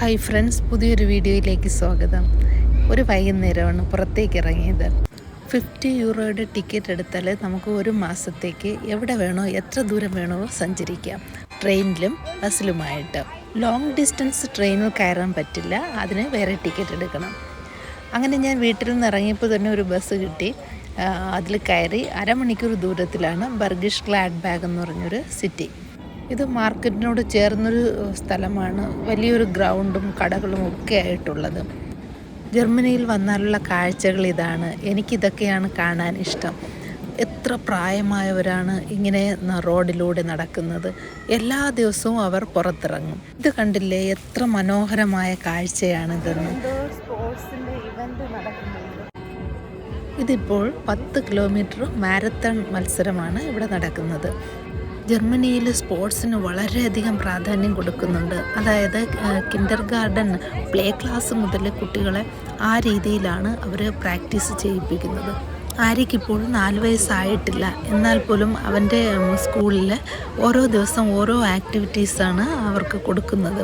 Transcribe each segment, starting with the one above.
Hi friends, പുതിയൊരു വീഡിയോയിലേക്ക് സ്വാഗതം. ഒരു വൈകുന്നേരമാണ് പുറത്തേക്ക് ഇറങ്ങിയത്. 50 യൂറോയുടെ ടിക്കറ്റ് എടുത്താൽ നമുക്ക് ഒരു മാസത്തേക്ക് എവിടെ വേണോ എത്ര ദൂരം വേണോ സഞ്ചരിക്കാം, ട്രെയിനിലും ബസ്സിലുമായിട്ട്. ലോങ് ഡിസ്റ്റൻസ് ട്രെയിനിൽ കയറാൻ പറ്റില്ല, അതിന് വേറെ ടിക്കറ്റ് എടുക്കണം. അങ്ങനെ ഞാൻ വീട്ടിൽ നിന്ന് ഇറങ്ങിയപ്പോൾ തന്നെ ഒരു ബസ് കിട്ടി. അതിൽ കയറി അരമണിക്കൂർ ദൂരത്തിലാണ് ബർഗിഷ് ഗ്ലാഡ്ബാഗ് എന്ന് പറഞ്ഞൊരു സിറ്റി. ഇത് മാർക്കറ്റിനോട് ചേർന്നൊരു സ്ഥലമാണ്. വലിയൊരു ഗ്രൗണ്ടും കടകളും ഒക്കെ ആയിട്ടുള്ളത്. ജർമ്മനിയിൽ വന്നാലുള്ള കാഴ്ചകൾ ഇതാണ്. എനിക്കിതൊക്കെയാണ് കാണാൻ ഇഷ്ടം. എത്ര പ്രായമായവരാണ് ഇങ്ങനെ റോഡിലൂടെ നടക്കുന്നത്. എല്ലാ ദിവസവും അവർ പുറത്തിറങ്ങും. ഇത് കണ്ടില്ലേ, എത്ര മനോഹരമായ കാഴ്ചയാണിതെന്ന്. ഇതിപ്പോൾ 10 കിലോമീറ്റർ മാരത്തൺ മത്സരമാണ് ഇവിടെ നടക്കുന്നത്. ജർമ്മനിയിൽ സ്പോർട്സിന് വളരെയധികം പ്രാധാന്യം കൊടുക്കുന്നുണ്ട്. അതായത് കിൻഡർ ഗാർഡൻ, പ്ലേ ക്ലാസ് മുതൽ കുട്ടികളെ ആ രീതിയിലാണ് അവർ പ്രാക്ടീസ് ചെയ്യിപ്പിക്കുന്നത്. ആര്യയ്ക്കിപ്പോഴും 4 വയസ്സായിട്ടില്ല. എന്നാൽ പോലും അവൻ്റെ സ്കൂളിൽ ഓരോ ദിവസം ഓരോ ആക്ടിവിറ്റീസാണ് അവർക്ക് കൊടുക്കുന്നത്.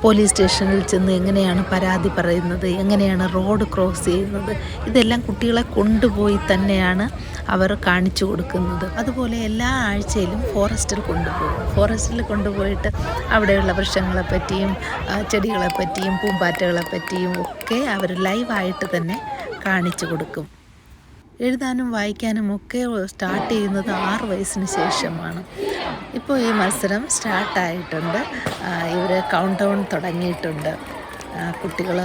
പോലീസ് സ്റ്റേഷനിൽ ചെന്ന് എങ്ങനെയാണ് പരാതി പറയുന്നത്, എങ്ങനെയാണ് റോഡ് ക്രോസ് ചെയ്യുന്നത്, ഇതെല്ലാം കുട്ടികളെ കൊണ്ടുപോയി തന്നെയാണ് അവർ കാണിച്ചു കൊടുക്കുന്നത്. അതുപോലെ എല്ലാ ആഴ്ചയിലും ഫോറസ്റ്റിൽ കൊണ്ടുപോകും. ഫോറസ്റ്റിൽ കൊണ്ടുപോയിട്ട് അവിടെയുള്ള വൃക്ഷങ്ങളെ പറ്റിയും ചെടികളെ പറ്റിയും പൂമ്പാറ്റകളെ പറ്റിയും ഒക്കെ അവർ ലൈവായിട്ട് തന്നെ കാണിച്ചു കൊടുക്കും. എഴുതാനും വായിക്കാനും ഒക്കെ സ്റ്റാർട്ട് ചെയ്യുന്നത് 6 വയസ്സിന് ശേഷമാണ്. ഇപ്പോൾ ഈ മത്സരം സ്റ്റാർട്ടായിട്ടുണ്ട്. ഇവർ കൗണ്ട് ഡൗൺ തുടങ്ങിയിട്ടുണ്ട്. കുട്ടികൾ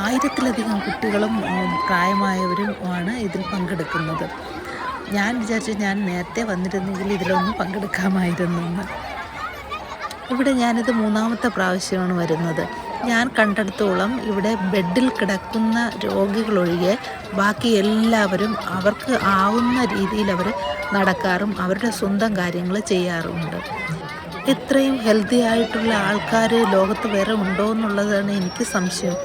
1000-ലധികം കുട്ടികളും പ്രായമായവരും ആണ് ഇതിൽ പങ്കെടുക്കുന്നത്. ഞാൻ വിചാരിച്ചു ഞാൻ നേരത്തെ വന്നിരുന്നെങ്കിൽ ഇതിലൊന്നും പങ്കെടുക്കാമായിരുന്നെന്ന്. ഇവിടെ ഞാനിത് 3ാമത്തെ പ്രാവശ്യമാണ് വരുന്നത്. ഞാൻ കണ്ടെടുത്തോളം ഇവിടെ ബെഡിൽ കിടക്കുന്ന രോഗികളൊഴികെ ബാക്കി എല്ലാവരും അവർക്ക് ആവുന്ന രീതിയിൽ അവർ നടക്കാറും അവരുടെ സ്വന്തം കാര്യങ്ങൾ ചെയ്യാറുമുണ്ട്. ഇത്രയും ഹെൽത്തി ആയിട്ടുള്ള ആൾക്കാർ ലോകത്ത് വേറെ ഉണ്ടോ എന്നുള്ളതാണ് എനിക്ക് സംശയം.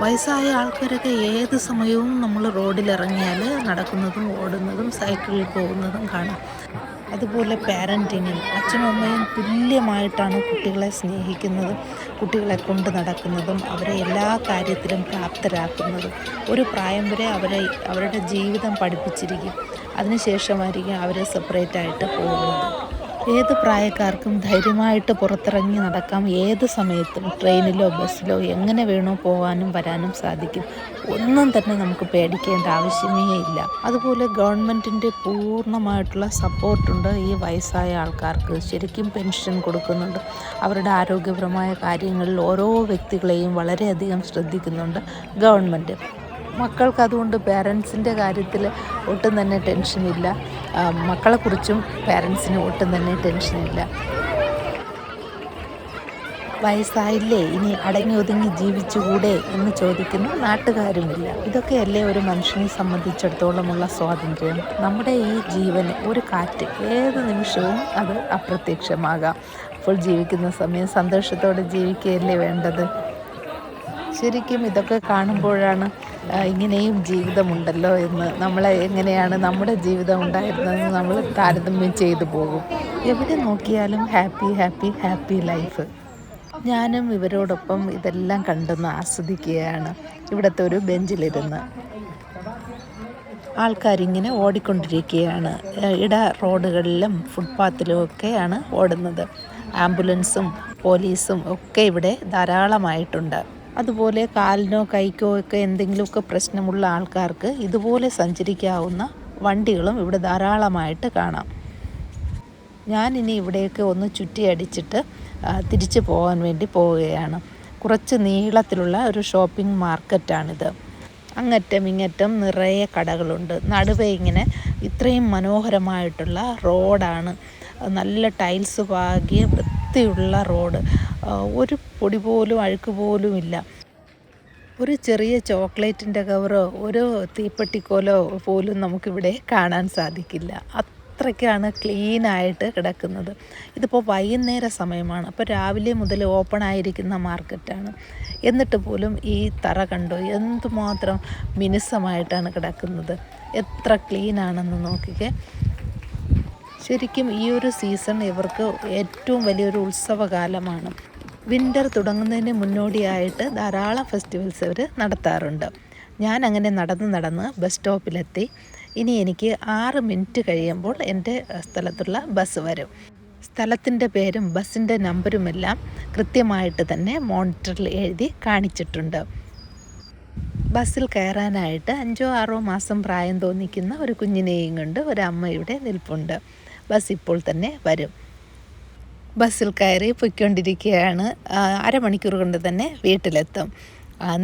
വയസ്സായ ആൾക്കാരൊക്കെ ഏത് സമയവും നമ്മൾ റോഡിലിറങ്ങിയാൽ നടക്കുന്നതും ഓടുന്നതും സൈക്കിളിൽ പോകുന്നതും കാണാം. അതുപോലെ പാരൻറ്റിങ്ങും അച്ഛനും അമ്മയും തുല്യമായിട്ടാണ് കുട്ടികളെ സ്നേഹിക്കുന്നതും കുട്ടികളെ കൊണ്ട് നടക്കുന്നതും അവരെ എല്ലാ കാര്യത്തിലും പ്രാപ്തരാക്കുന്നതും. ഒരു പ്രായം വരെ അവരുടെ ജീവിതം പഠിപ്പിച്ചിരിക്കും. അതിനുശേഷമായിരിക്കും അവർ സെപ്പറേറ്റായിട്ട് പോകുന്നത്. ഏത് പ്രായക്കാർക്കും ധൈര്യമായിട്ട് പുറത്തിറങ്ങി നടക്കാം. ഏത് സമയത്തും ട്രെയിനിലോ ബസ്സിലോ എങ്ങനെ വേണോ പോകാനും വരാനും സാധിക്കും. ഒന്നും തന്നെ നമുക്ക് പേടിക്കേണ്ട ആവശ്യമേ ഇല്ല. അതുപോലെ ഗവൺമെൻറ്റിൻ്റെ പൂർണ്ണമായിട്ടുള്ള സപ്പോർട്ടുണ്ട് ഈ വയസ്സായ ആൾക്കാർക്ക്. ശരിക്കും പെൻഷൻ കൊടുക്കുന്നുണ്ട്. അവരുടെ ആരോഗ്യപരമായ കാര്യങ്ങളിൽ ഓരോ വ്യക്തികളെയും വളരെയധികം ശ്രദ്ധിക്കുന്നുണ്ട് ഗവൺമെൻറ്. മക്കൾക്ക് അതുകൊണ്ട് പേരൻസിൻ്റെ കാര്യത്തിൽ ഒട്ടും തന്നെ ടെൻഷനില്ല. മക്കളെക്കുറിച്ചും പേരൻസിന് ഒട്ടും തന്നെ ടെൻഷനില്ല. വയസ്സായില്ലേ, ഇനി അടങ്ങി ഒതുങ്ങി ജീവിച്ചുകൂടെ എന്ന് ചോദിക്കുന്ന നാട്ടുകാരുമില്ല. ഇതൊക്കെയല്ലേ ഒരു മനുഷ്യനെ സംബന്ധിച്ചിടത്തോളമുള്ള സ്വാതന്ത്ര്യം. നമ്മുടെ ഈ ജീവന് ഒരു കാറ്റ് ഏത് നിമിഷവും അത് അപ്രത്യക്ഷമാകാം. അപ്പോൾ ജീവിക്കുന്ന സമയം സന്തോഷത്തോടെ ജീവിക്കുകയല്ലേ വേണ്ടത്. ശരിക്കും ഇതൊക്കെ കാണുമ്പോഴാണ് ഇങ്ങനെയും ജീവിതമുണ്ടല്ലോ എന്ന്, നമ്മളെ എങ്ങനെയാണ് നമ്മുടെ ജീവിതം ഉണ്ടായിരുന്നതെന്ന് നമ്മൾ താരതമ്യം ചെയ്തു പോകും. എവിടെ നോക്കിയാലും ഹാപ്പി ഹാപ്പി ഹാപ്പി ലൈഫ്. ഞാനും ഇവരോടൊപ്പം ഇതെല്ലാം കണ്ടെന്ന് ആസ്വദിക്കുകയാണ്. ഇവിടുത്തെ ഒരു ബെഞ്ചിലിരുന്ന് ആൾക്കാരിങ്ങനെ ഓടിക്കൊണ്ടിരിക്കുകയാണ്. റോഡുകളിലും ഫുട്പാത്തിലും ഒക്കെയാണ് ഓടുന്നത്. ആംബുലൻസും പോലീസും ഒക്കെ ഇവിടെ ധാരാളമായിട്ടുണ്ട്. അതുപോലെ കാലിനോ കൈക്കോ ഒക്കെ എന്തെങ്കിലുമൊക്കെ പ്രശ്നമുള്ള ആൾക്കാർക്ക് ഇതുപോലെ സഞ്ചരിക്കാവുന്ന വണ്ടികളും ഇവിടെ ധാരാളമായിട്ട് കാണാം. ഞാനിനി ഇവിടെയൊക്കെ ഒന്ന് ചുറ്റിയടിച്ചിട്ട് തിരിച്ചു പോകാൻ വേണ്ടി പോവുകയാണ്. കുറച്ച് നീളത്തിലുള്ള ഒരു ഷോപ്പിംഗ് മാർക്കറ്റാണിത്. അങ്ങറ്റം ഇങ്ങറ്റം നിറയെ കടകളുണ്ട്. നടുവേ ഇങ്ങനെ ഇത്രയും മനോഹരമായിട്ടുള്ള റോഡാണ്. നല്ല ടൈൽസ് പാകിയ വൃത്തിയുള്ള റോഡ്. ഒരു പൊടി പോലും അഴുക്ക് പോലും ഇല്ല. ഒരു ചെറിയ ചോക്ലേറ്റിൻ്റെ കവറോ ഒരു തീപ്പെട്ടിക്കോലോ പോലും നമുക്കിവിടെ കാണാൻ സാധിക്കില്ല. അത്രയ്ക്കാണ് ക്ലീനായിട്ട് കിടക്കുന്നത്. ഇതിപ്പോൾ വൈകുന്നേര സമയമാണ്. അപ്പോൾ രാവിലെ മുതൽ ഓപ്പൺ ആയിരിക്കുന്ന മാർക്കറ്റാണ്. എന്നിട്ട് പോലും ഈ തറ കണ്ടോ, എന്തുമാത്രം മിനുസമായിട്ടാണ് കിടക്കുന്നത്. എത്ര ക്ലീനാണെന്ന് നോക്കിക്കേ. ശരിക്കും ഈ ഒരു സീസൺ ഇവർക്ക് ഏറ്റവും വലിയൊരു ഉത്സവകാലമാണ്. വിൻ്റർ തുടങ്ങുന്നതിന് മുന്നോടിയായിട്ട് ധാരാളം ഫെസ്റ്റിവൽസ് അവർ നടത്താറുണ്ട്. ഞാൻ അങ്ങനെ നടന്ന് ബസ് സ്റ്റോപ്പിലെത്തി. ഇനി എനിക്ക് 6 മിനിറ്റ് കഴിയുമ്പോൾ എൻ്റെ സ്ഥലത്തുള്ള ബസ് വരും. സ്ഥലത്തിൻ്റെ പേരും ബസ്സിൻ്റെ നമ്പരുമെല്ലാം കൃത്യമായിട്ട് തന്നെ മോണിറ്ററിൽ എഴുതി കാണിച്ചിട്ടുണ്ട്. ബസ്സിൽ കയറാനായിട്ട് 5-6 മാസം പ്രായം തോന്നിക്കുന്ന ഒരു കുഞ്ഞിനെയും കൊണ്ട് ഒരമ്മയുടെ നിൽപ്പുണ്ട്. ബസ് ഇപ്പോൾ തന്നെ വരും. ബസ്സിൽ കയറി പൊയ്ക്കൊണ്ടിരിക്കുകയാണ്. അരമണിക്കൂർ കൊണ്ട് തന്നെ വീട്ടിലെത്തും.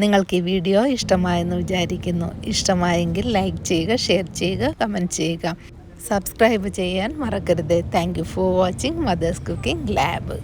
നിങ്ങൾക്ക് ഈ വീഡിയോ ഇഷ്ടമായെന്ന് വിചാരിക്കുന്നു. ഇഷ്ടമായെങ്കിൽ ലൈക്ക് ചെയ്യുക, ഷെയർ ചെയ്യുക, കമൻറ്റ് ചെയ്യുക. സബ്സ്ക്രൈബ് ചെയ്യാൻ മറക്കരുത്. Thank you for watching mother's cooking lab.